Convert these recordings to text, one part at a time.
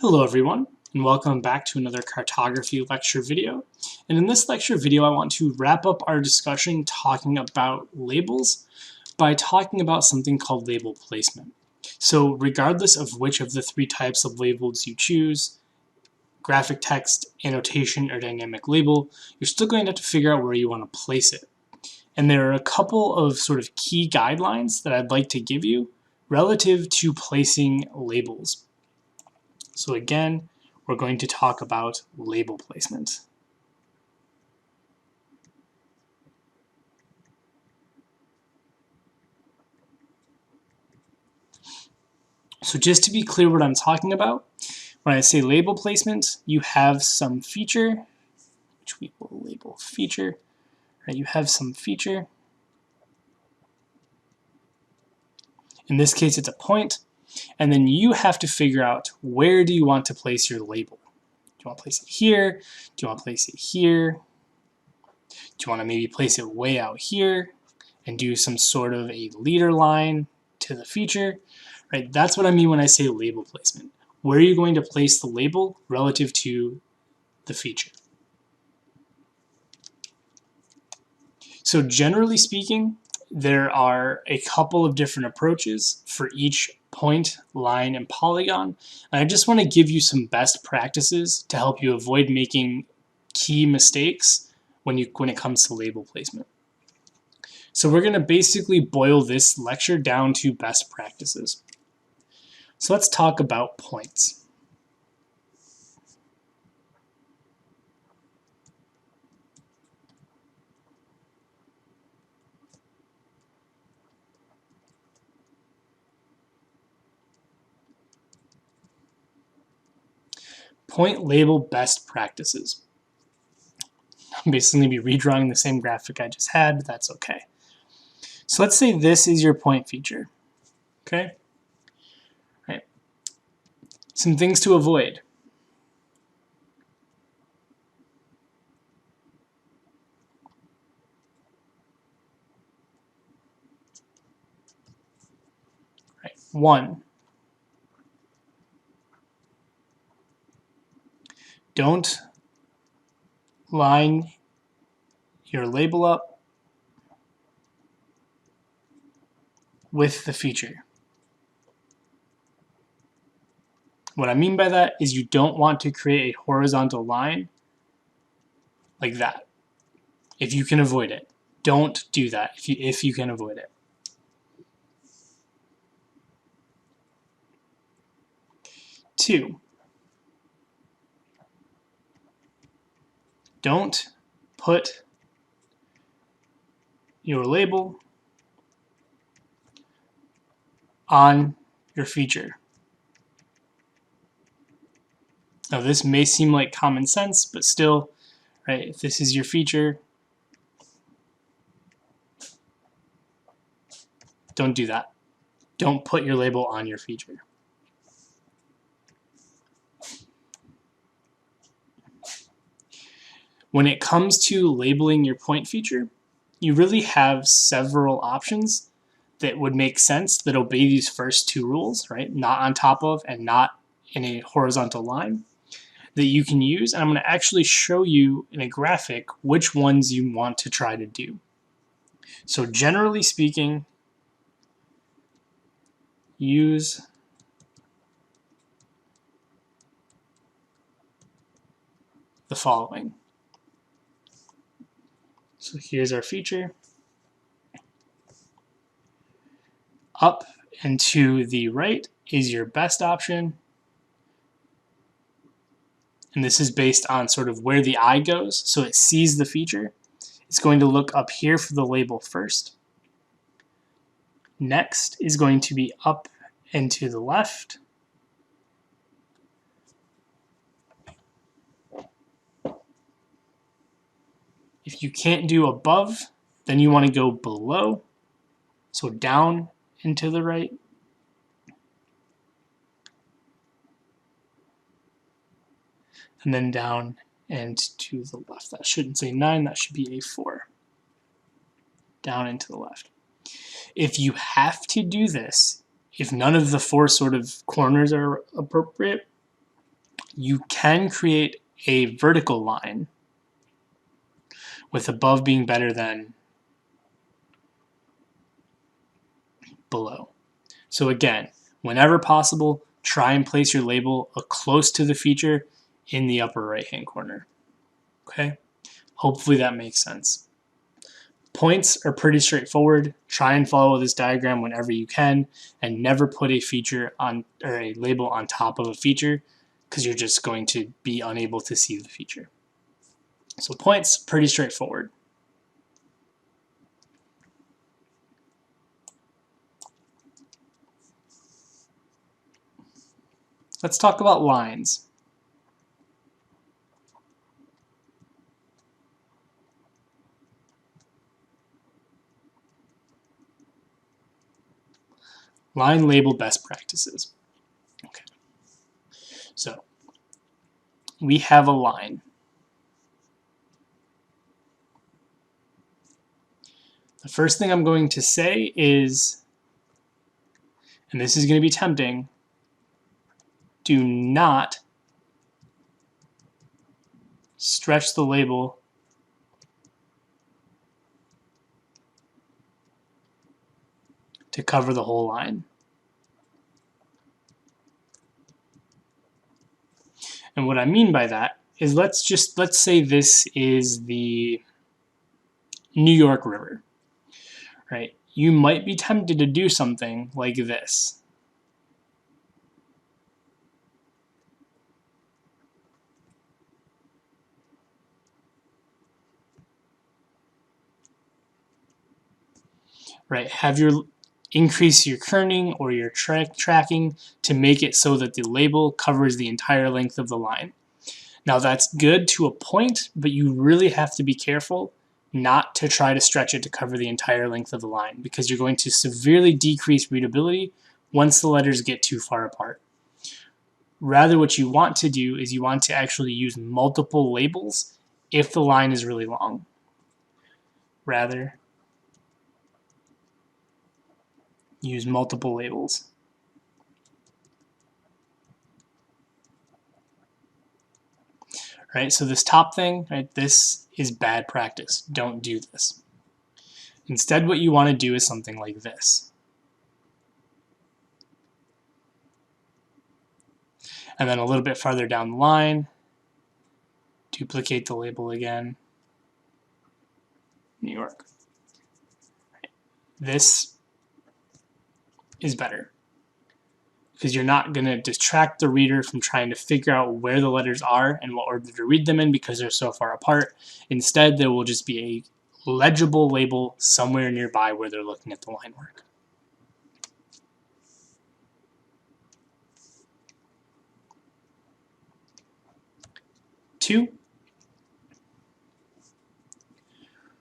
Hello everyone, and welcome back to another cartography lecture video. And in this lecture video, I want to wrap up our discussion talking about labels by talking about something called label placement. So regardless of which of the three types of labels you choose, graphic text, annotation, or dynamic label, you're still going to have to figure out where you want to place it. And there are a couple of sort of key guidelines that I'd like to give you relative to placing labels. So again, we're going to talk about label placement. So just to be clear what I'm talking about, when I say label placement, you have some feature, which we will label feature, right? You have some feature. In this case, it's a point, and then you have to figure out where do you want to place your label. Do you want to place it here? Do you want to place it here? Do you want to maybe place it way out here and do some sort of a leader line to the feature? Right? That's what I mean when I say label placement. Where are you going to place the label relative to the feature? So generally speaking, there are a couple of different approaches for each point, line, and polygon. And I just want to give you some best practices to help you avoid making key mistakes when it comes to label placement. So we're going to basically boil this lecture down to best practices. So let's talk about points. Point label best practices. I'm basically going to be redrawing the same graphic I just had, but that's okay. So let's say this is your point feature. Okay? Right. Some things to avoid. Right. 1. Don't line your label up with the feature. What I mean by that is you don't want to create a horizontal line like that. If you can avoid it, don't do that if you can avoid it. 2, don't put your label on your feature. Now this may seem like common sense, but still, right, if this is your feature, don't do that. Don't put your label on your feature. When it comes to labeling your point feature, you really have several options that would make sense that obey these first two rules, right? Not on top of and not in a horizontal line that you can use. And I'm going to actually show you in a graphic which ones you want to try to do. So generally speaking, use the following. So here's our feature. Up and to the right is your best option. And this is based on sort of where the eye goes, so it sees the feature. It's going to look up here for the label first. Next is going to be up and to the left. If you can't do above, then you want to go below, so down and to the right. And then down and to the left. That shouldn't say 9, that should be a 4. Down and to the left. If you have to do this, if none of the 4 sort of corners are appropriate, you can create a vertical line with above being better than below. So again, whenever possible, try and place your label close to the feature in the upper right-hand corner. Okay? Hopefully that makes sense. Points are pretty straightforward. Try and follow this diagram whenever you can, and never put a feature on or a label on top of a feature, because you're just going to be unable to see the feature. So points, pretty straightforward. Let's talk about lines. Line label best practices. Okay. So we have a line. The first thing I'm going to say is, and this is going to be tempting, do not stretch the label to cover the whole line. And what I mean by that is let's say this is the New York River, right? You might be tempted to do something like this. Right, increase your kerning or your tracking to make it so that the label covers the entire length of the line. Now that's good to a point, but you really have to be careful not to try to stretch it to cover the entire length of the line, because you're going to severely decrease readability once the letters get too far apart. Rather, what you want to do is you want to actually use multiple labels if the line is really long. Rather, use multiple labels. Right, so this top thing, right, this is bad practice. Don't do this. Instead, what you want to do is something like this. And then a little bit farther down the line, duplicate the label again, New York. Right. This is better, because you're not going to distract the reader from trying to figure out where the letters are and what order to read them in because they're so far apart. Instead, there will just be a legible label somewhere nearby where they're looking at the line work. Two,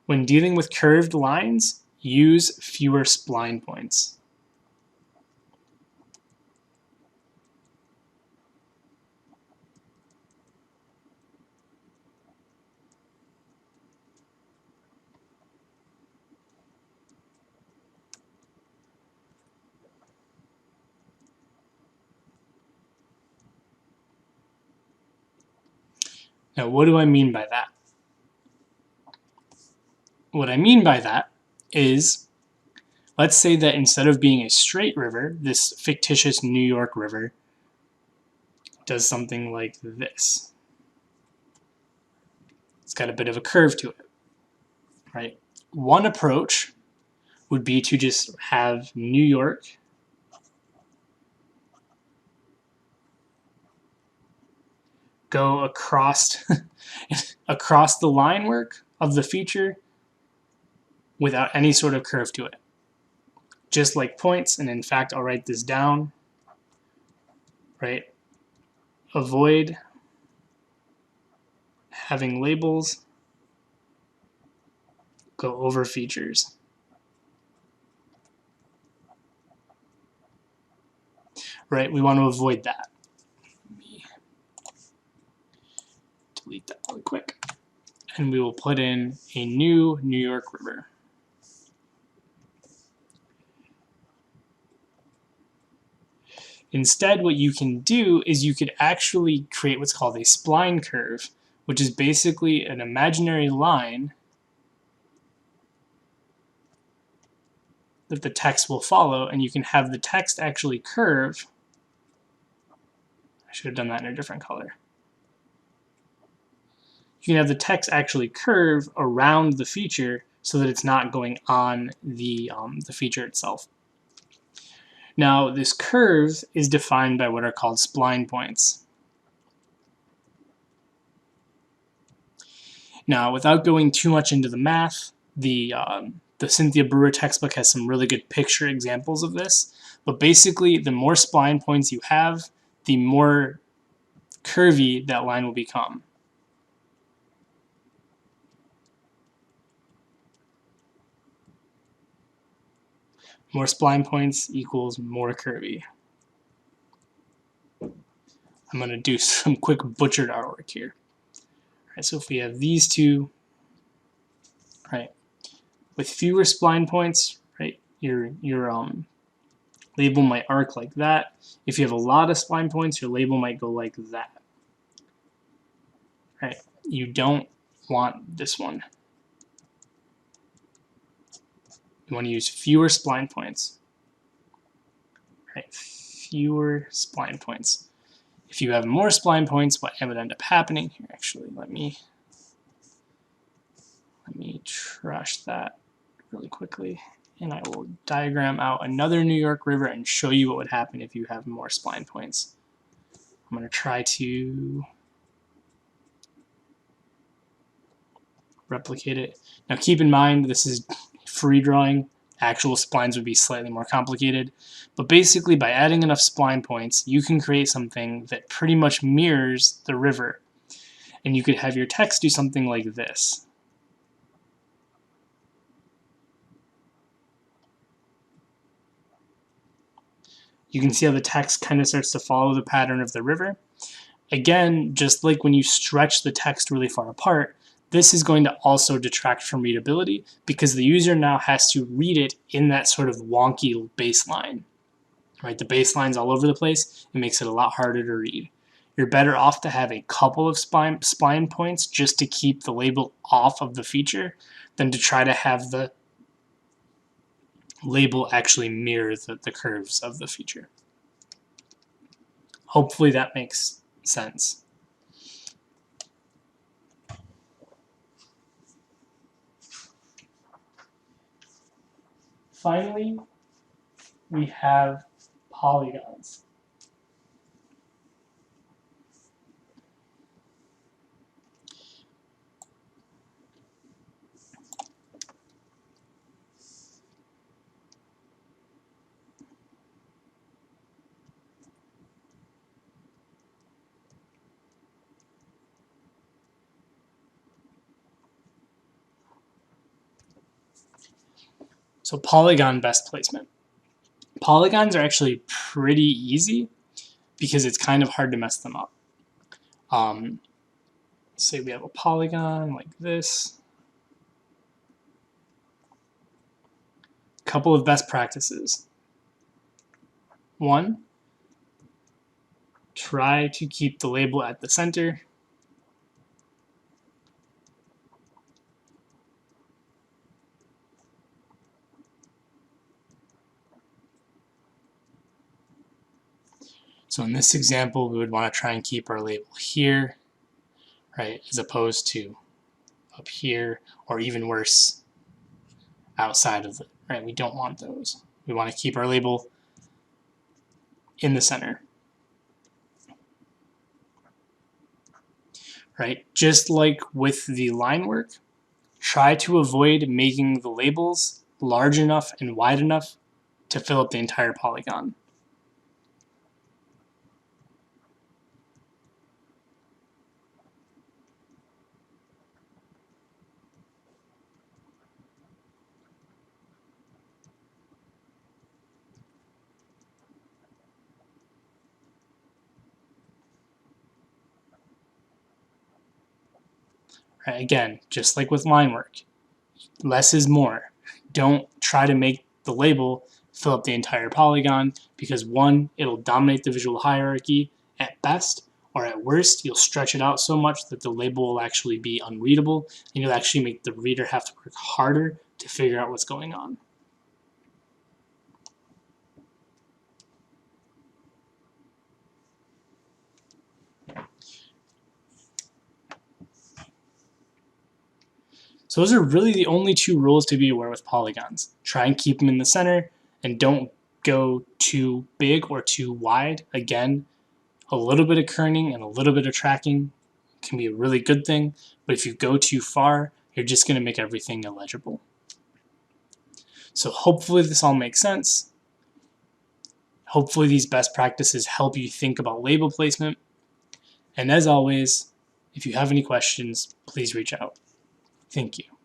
when dealing with curved lines, use fewer spline points. Now, what do I mean by that? What I mean by that is, let's say that instead of being a straight river, this fictitious New York River does something like this. It's got a bit of a curve to it, right? One approach would be to just have New York go across across the line work of the feature without any sort of curve to it. Just like points, and in fact, I'll write this down, right? Avoid having labels go over features. Right, we want to avoid that. Let me delete that really quick. And we will put in a new New York River. Instead, what you can do is you could actually create what's called a spline curve, which is basically an imaginary line that the text will follow, and you can have the text actually curve. I should have done that in a different color. You can have the text actually curve around the feature so that it's not going on the feature itself. Now, this curve is defined by what are called spline points. Now, without going too much into the math, the Cynthia Brewer textbook has some really good picture examples of this. But basically, the more spline points you have, the more curvy that line will become. More spline points equals more curvy. I'm going to do some quick butchered artwork here. All right, so if we have these two, right, with fewer spline points, right, your label might arc like that. If you have a lot of spline points, your label might go like that. Right, you don't want this one. You want to use fewer spline points. Right, fewer spline points. If you have more spline points, what would end up happening here? Actually, let me trash that really quickly, and I will diagram out another New York River and show you what would happen if you have more spline points. I'm going to try to replicate it. Now keep in mind, this is free drawing. Actual splines would be slightly more complicated. But basically, by adding enough spline points, you can create something that pretty much mirrors the river. And you could have your text do something like this. You can see how the text kind of starts to follow the pattern of the river. Again, just like when you stretch the text really far apart, this is going to also detract from readability because the user now has to read it in that sort of wonky baseline. Right, the baseline's all over the place. It makes it a lot harder to read. You're better off to have a couple of spline points just to keep the label off of the feature than to try to have the label actually mirror the curves of the feature. Hopefully that makes sense. Finally, we have polygons. So polygon best placement. Polygons are actually pretty easy because it's kind of hard to mess them up. Say we have a polygon like this. Couple of best practices. One, try to keep the label at the center. So in this example, we would want to try and keep our label here, right, as opposed to up here, or even worse, outside of it, right? We don't want those. We want to keep our label in the center. Right? Just like with the line work, try to avoid making the labels large enough and wide enough to fill up the entire polygon. Right? Again, just like with line work, less is more. Don't try to make the label fill up the entire polygon, because one, it'll dominate the visual hierarchy at best, or at worst, you'll stretch it out so much that the label will actually be unreadable, and you'll actually make the reader have to work harder to figure out what's going on. So those are really the only two rules to be aware with polygons. Try and keep them in the center, and don't go too big or too wide. Again, a little bit of kerning and a little bit of tracking can be a really good thing, but if you go too far, you're just going to make everything illegible. So hopefully this all makes sense. Hopefully these best practices help you think about label placement. And as always, if you have any questions, please reach out. Thank you.